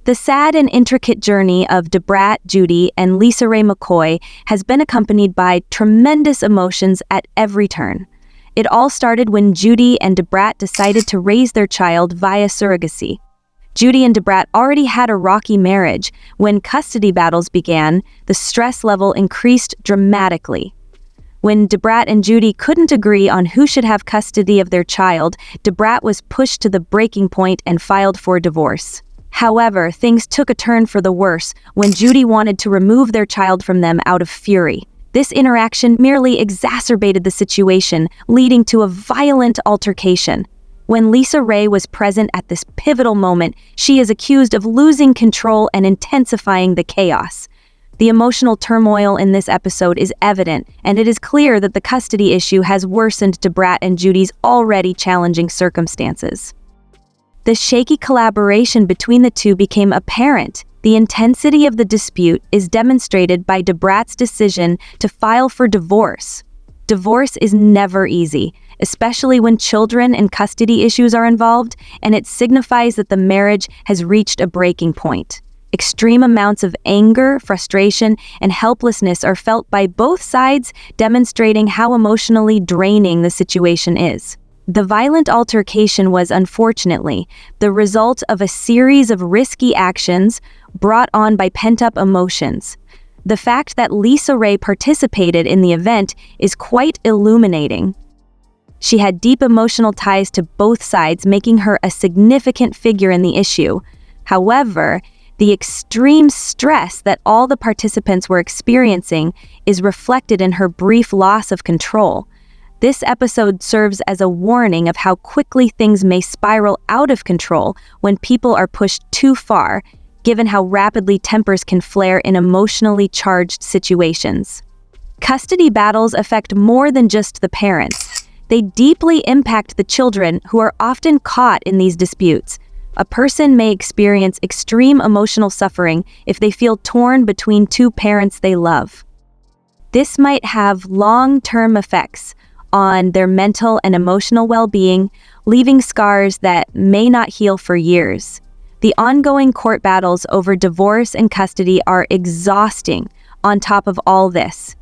The sad and intricate journey of dabrat, Judy, and LisaRaye McCoy has been accompanied by tremendous emotions at every turn. It all started when Judy and dabrat decided to raise their child via surrogacy. Judy and dabrat already had a rocky marriage. When custody battles began, the stress level increased dramatically. When dabrat and Judy couldn't agree on who should have custody of their child, dabrat was pushed to the breaking point and filed for divorce. However, things took a turn for the worse when Judy wanted to remove their child from them out of fury. This interaction merely exacerbated the situation, leading to a violent altercation. When LisaRaye was present at this pivotal moment, she is accused of losing control and intensifying the chaos. The emotional turmoil in this episode is evident, and it is clear that the custody issue has worsened dabrat and Judy's already challenging circumstances. The shaky collaboration between the two became apparent. The intensity of the dispute is demonstrated by dabrat's decision to file for divorce. Divorce is never easy, especially when children and custody issues are involved, and it signifies that the marriage has reached a breaking point. Extreme amounts of anger, frustration, and helplessness are felt by both sides, demonstrating how emotionally draining the situation is. The violent altercation was, unfortunately, the result of a series of risky actions brought on by pent-up emotions. The fact that LisaRaye participated in the event is quite illuminating. She had deep emotional ties to both sides, making her a significant figure in the issue. However, the extreme stress that all the participants were experiencing is reflected in her brief loss of control. This episode serves as a warning of how quickly things may spiral out of control when people are pushed too far, given how rapidly tempers can flare in emotionally charged situations. Custody battles affect more than just the parents. They deeply impact the children, who are often caught in these disputes. A person may experience extreme emotional suffering if they feel torn between two parents they love. This might have long-term effects on their mental and emotional well-being, leaving scars that may not heal for years. The ongoing court battles over divorce and custody are exhausting on top of all this.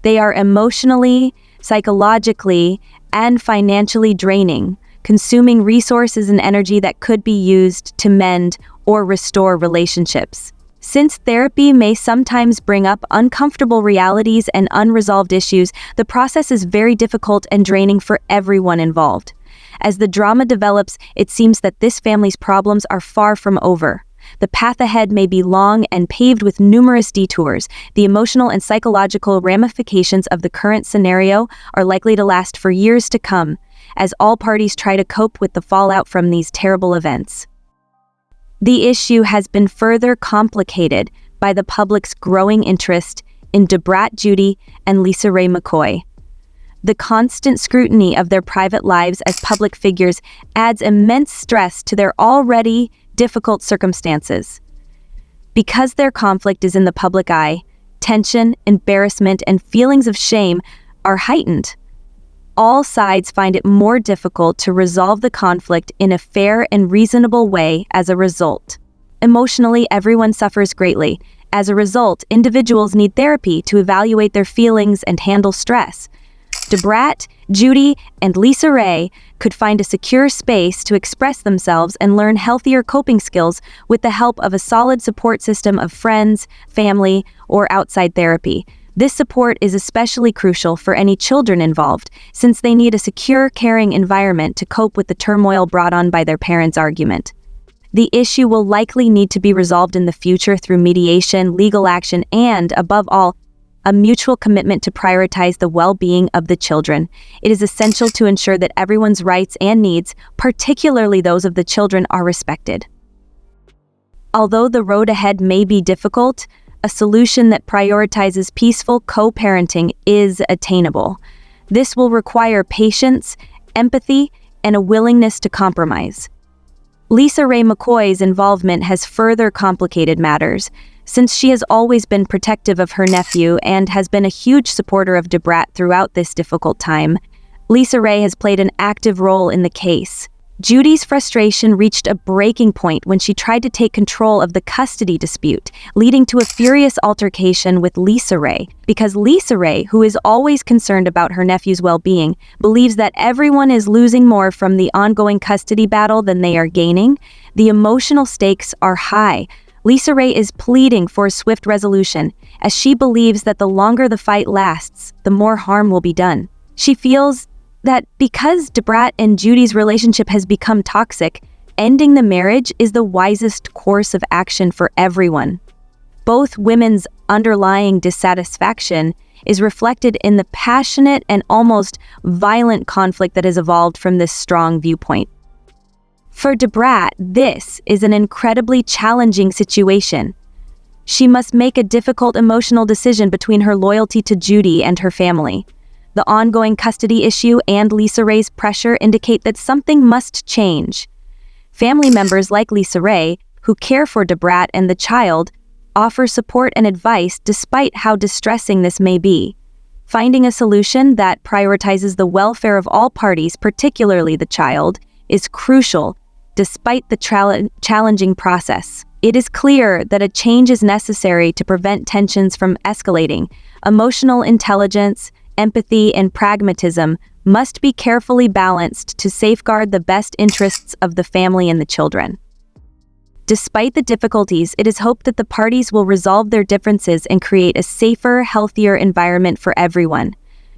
They are emotionally, psychologically, and financially draining, consuming resources and energy that could be used to mend or restore relationships. Since therapy may sometimes bring up uncomfortable realities and unresolved issues, the process is very difficult and draining for everyone involved. As the drama develops, it seems that this family's problems are far from over. The path ahead may be long and paved with numerous detours. The emotional and psychological ramifications of the current scenario are likely to last for years to come, as all parties try to cope with the fallout from these terrible events. The issue has been further complicated by the public's growing interest in dabrat Judy and LisaRaye McCoy. The constant scrutiny of their private lives as public figures adds immense stress to their already difficult circumstances. Because their conflict is in the public eye, tension, embarrassment, and feelings of shame are heightened. All sides find it more difficult to resolve the conflict in a fair and reasonable way as a result. Emotionally, everyone suffers greatly. As a result, individuals need therapy to evaluate their feelings and handle stress. Dabrat, Judy, and LisaRaye could find a secure space to express themselves and learn healthier coping skills with the help of a solid support system of friends, family, or outside therapy. This support is especially crucial for any children involved, since they need a secure, caring environment to cope with the turmoil brought on by their parents' argument. The issue will likely need to be resolved in the future through mediation, legal action, and, above all, a mutual commitment to prioritize the well-being of the children. It is essential to ensure that everyone's rights and needs, particularly those of the children, are respected. Although the road ahead may be difficult, a solution that prioritizes peaceful co-parenting is attainable. This will require patience, empathy, and a willingness to compromise. LisaRaye McCoy's involvement has further complicated matters, since she has always been protective of her nephew and has been a huge supporter of dabrat throughout this difficult time. LisaRaye has played an active role in the case. Judy's frustration reached a breaking point when she tried to take control of the custody dispute, leading to a furious altercation with LisaRaye, because LisaRaye, who is always concerned about her nephew's well-being, believes that everyone is losing more from the ongoing custody battle than they are gaining. The emotional stakes are high. LisaRaye is pleading for a swift resolution, as she believes that the longer the fight lasts, the more harm will be done. She feels that because dabrat and Judy's relationship has become toxic, ending the marriage is the wisest course of action for everyone. Both women's underlying dissatisfaction is reflected in the passionate and almost violent conflict that has evolved from this strong viewpoint. For dabrat, this is an incredibly challenging situation. She must make a difficult emotional decision between her loyalty to Judy and her family. The ongoing custody issue and LisaRaye's pressure indicate that something must change. Family members like LisaRaye, who care for dabrat and the child, offer support and advice despite how distressing this may be. Finding a solution that prioritizes the welfare of all parties, particularly the child, is crucial despite the challenging process. It is clear that a change is necessary to prevent tensions from escalating. Emotional intelligence, empathy, and pragmatism must be carefully balanced to safeguard the best interests of the family and the children. Despite the difficulties, it is hoped that the parties will resolve their differences and create a safer, healthier environment for everyone.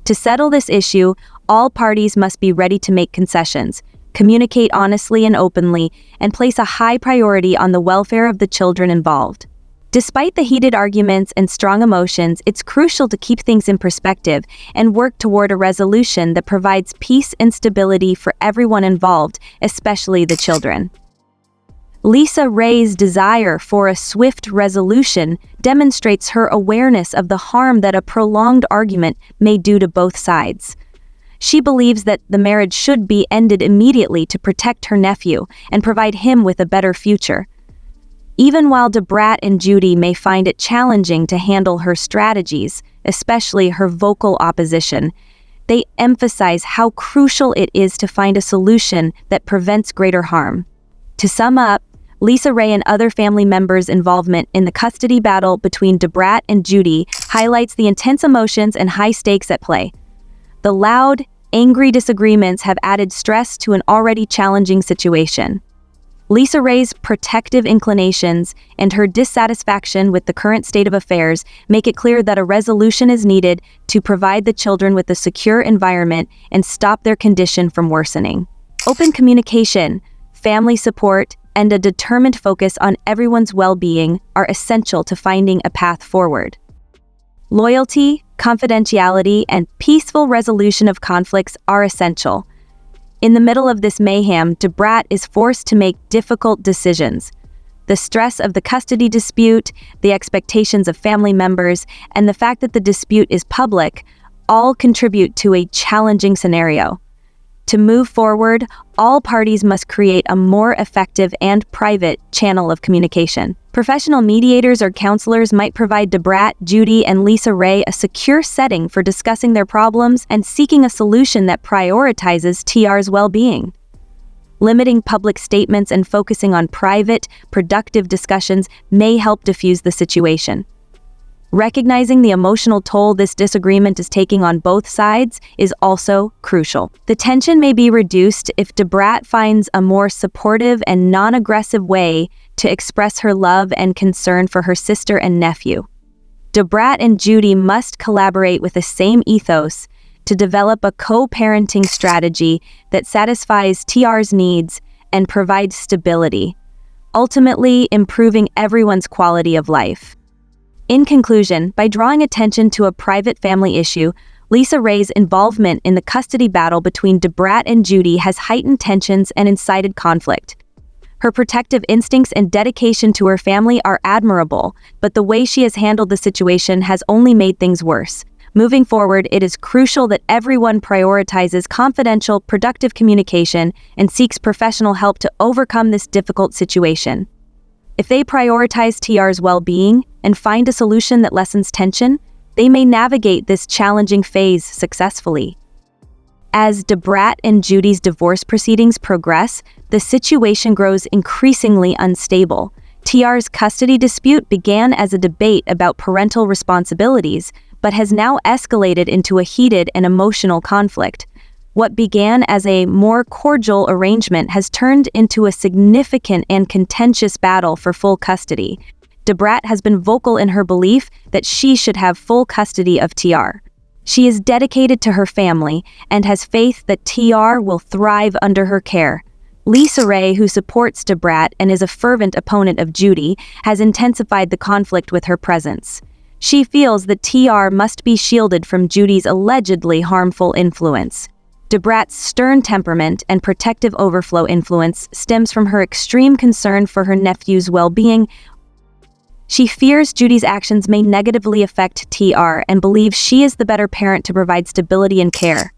To settle this issue, all parties must be ready to make concessions, communicate honestly and openly, and place a high priority on the welfare of the children involved. Despite the heated arguments and strong emotions, it's crucial to keep things in perspective and work toward a resolution that provides peace and stability for everyone involved, especially the children. LisaRaye's desire for a swift resolution demonstrates her awareness of the harm that a prolonged argument may do to both sides. She believes that the marriage should be ended immediately to protect her nephew and provide him with a better future. Even while dabrat and Judy may find it challenging to handle her strategies, especially her vocal opposition, they emphasize how crucial it is to find a solution that prevents greater harm. To sum up, LisaRaye and other family members' involvement in the custody battle between dabrat and Judy highlights the intense emotions and high stakes at play. The loud, angry disagreements have added stress to an already challenging situation. LisaRaye's protective inclinations and her dissatisfaction with the current state of affairs make it clear that a resolution is needed to provide the children with a secure environment and stop their condition from worsening. Open communication, family support, and a determined focus on everyone's well-being are essential to finding a path forward. Loyalty, confidentiality, and peaceful resolution of conflicts are essential. In the middle of this mayhem, dabrat is forced to make difficult decisions. The stress of the custody dispute, the expectations of family members, and the fact that the dispute is public all contribute to a challenging scenario. To move forward, all parties must create a more effective and private channel of communication. Professional mediators or counselors might provide dabrat, Judy, and LisaRaye a secure setting for discussing their problems and seeking a solution that prioritizes TR's well-being. Limiting public statements and focusing on private, productive discussions may help diffuse the situation. Recognizing the emotional toll this disagreement is taking on both sides is also crucial. The tension may be reduced if dabrat finds a more supportive and non-aggressive way to express her love and concern for her sister and nephew. Dabrat and Judy must collaborate with the same ethos to develop a co-parenting strategy that satisfies TR's needs and provides stability, ultimately improving everyone's quality of life. In conclusion, by drawing attention to a private family issue, LisaRaye's involvement in the custody battle between dabrat and Judy has heightened tensions and incited conflict. Her protective instincts and dedication to her family are admirable, but the way she has handled the situation has only made things worse. Moving forward, it is crucial that everyone prioritizes confidential, productive communication and seeks professional help to overcome this difficult situation. If they prioritize TR's well-being and find a solution that lessens tension, they may navigate this challenging phase successfully. As dabrat and Judy's divorce proceedings progress, the situation grows increasingly unstable. TR's custody dispute began as a debate about parental responsibilities, but has now escalated into a heated and emotional conflict. What began as a more cordial arrangement has turned into a significant and contentious battle for full custody. Dabrat has been vocal in her belief that she should have full custody of TR. She is dedicated to her family and has faith that TR will thrive under her care. LisaRaye, who supports dabrat and is a fervent opponent of Judy, has intensified the conflict with her presence. She feels that TR must be shielded from Judy's allegedly harmful influence. Dabrat's stern temperament and protective overflow influence stems from her extreme concern for her nephew's well-being. She fears Judy's actions may negatively affect TR and believes she is the better parent to provide stability and care.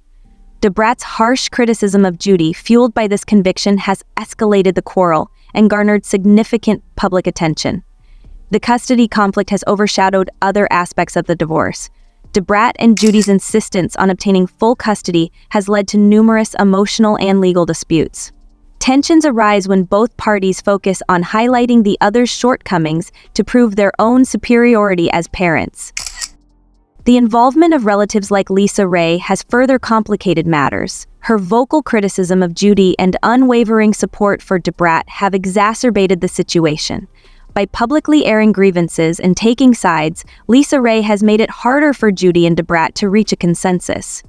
Dabrat's harsh criticism of Judy, fueled by this conviction, has escalated the quarrel and garnered significant public attention. The custody conflict has overshadowed other aspects of the divorce. Dabrat and Judy's insistence on obtaining full custody has led to numerous emotional and legal disputes. Tensions arise when both parties focus on highlighting the other's shortcomings to prove their own superiority as parents. The involvement of relatives like LisaRaye has further complicated matters. Her vocal criticism of Judy and unwavering support for dabrat have exacerbated the situation. By publicly airing grievances and taking sides, LisaRaye has made it harder for Judy and dabrat to reach a consensus.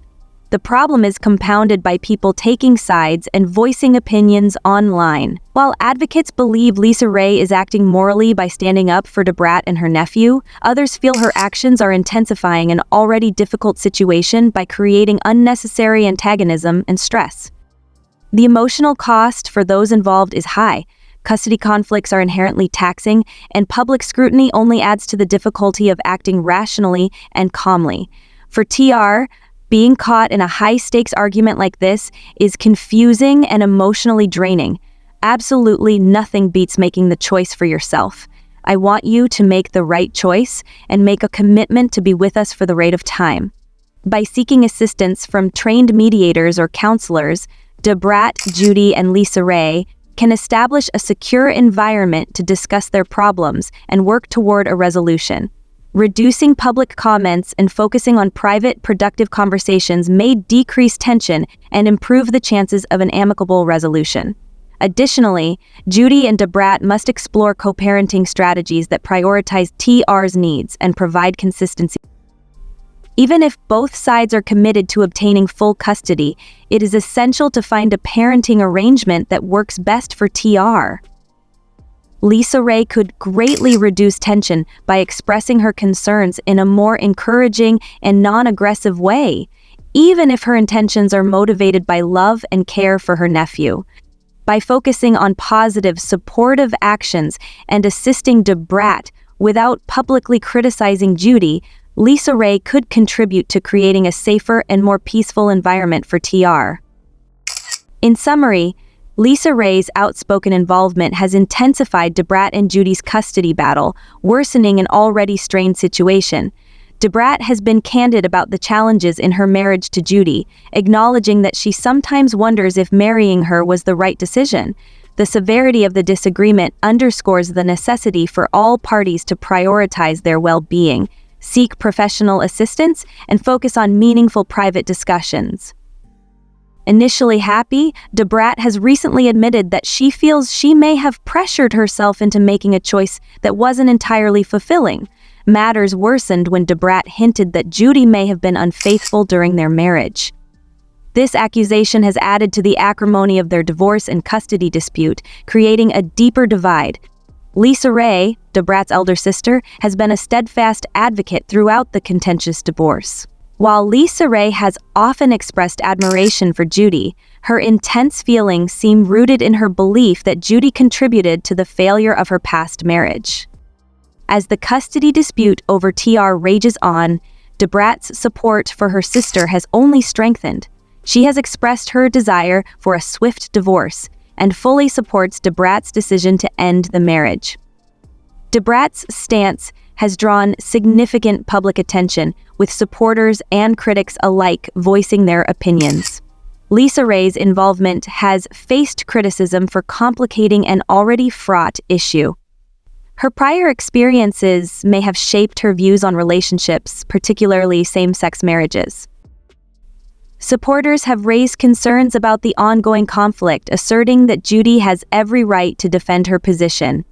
The problem is compounded by people taking sides and voicing opinions online. While advocates believe LisaRaye is acting morally by standing up for dabrat and her nephew, others feel her actions are intensifying an already difficult situation by creating unnecessary antagonism and stress. The emotional cost for those involved is high. Custody conflicts are inherently taxing, and public scrutiny only adds to the difficulty of acting rationally and calmly. For TR, being caught in a high-stakes argument like this is confusing and emotionally draining. Absolutely nothing beats making the choice for yourself. I want you to make the right choice and make a commitment to be with us for the rate of time. By seeking assistance from trained mediators or counselors, dabrat, Judy, and LisaRaye can establish a secure environment to discuss their problems and work toward a resolution. Reducing public comments and focusing on private, productive conversations may decrease tension and improve the chances of an amicable resolution. Additionally, Judy and dabrat must explore co-parenting strategies that prioritize TR's needs and provide consistency. Even if both sides are committed to obtaining full custody, it is essential to find a parenting arrangement that works best for TR. LisaRaye could greatly reduce tension by expressing her concerns in a more encouraging and non-aggressive way, even if her intentions are motivated by love and care for her nephew. By focusing on positive, supportive actions and assisting dabrat without publicly criticizing Judy, LisaRaye could contribute to creating a safer and more peaceful environment for TR. In summary, LisaRaye's outspoken involvement has intensified dabrat and Judy's custody battle, worsening an already strained situation. Dabrat has been candid about the challenges in her marriage to Judy, acknowledging that she sometimes wonders if marrying her was the right decision. The severity of the disagreement underscores the necessity for all parties to prioritize their well-being, seek professional assistance, and focus on meaningful private discussions. Initially happy, dabrat has recently admitted that she feels she may have pressured herself into making a choice that wasn't entirely fulfilling. Matters worsened when dabrat hinted that Judy may have been unfaithful during their marriage. This accusation has added to the acrimony of their divorce and custody dispute, creating a deeper divide. LisaRaye, dabrat's elder sister, has been a steadfast advocate throughout the contentious divorce. While LisaRaye has often expressed admiration for Judy, her intense feelings seem rooted in her belief that Judy contributed to the failure of her past marriage. As the custody dispute over TR rages on, dabrat's support for her sister has only strengthened. She has expressed her desire for a swift divorce and fully supports dabrat's decision to end the marriage. Dabrat's stance has drawn significant public attention, with supporters and critics alike voicing their opinions. LisaRaye's involvement has faced criticism for complicating an already fraught issue. Her prior experiences may have shaped her views on relationships, particularly same-sex marriages. Supporters have raised concerns about the ongoing conflict, asserting that Judy has every right to defend her position.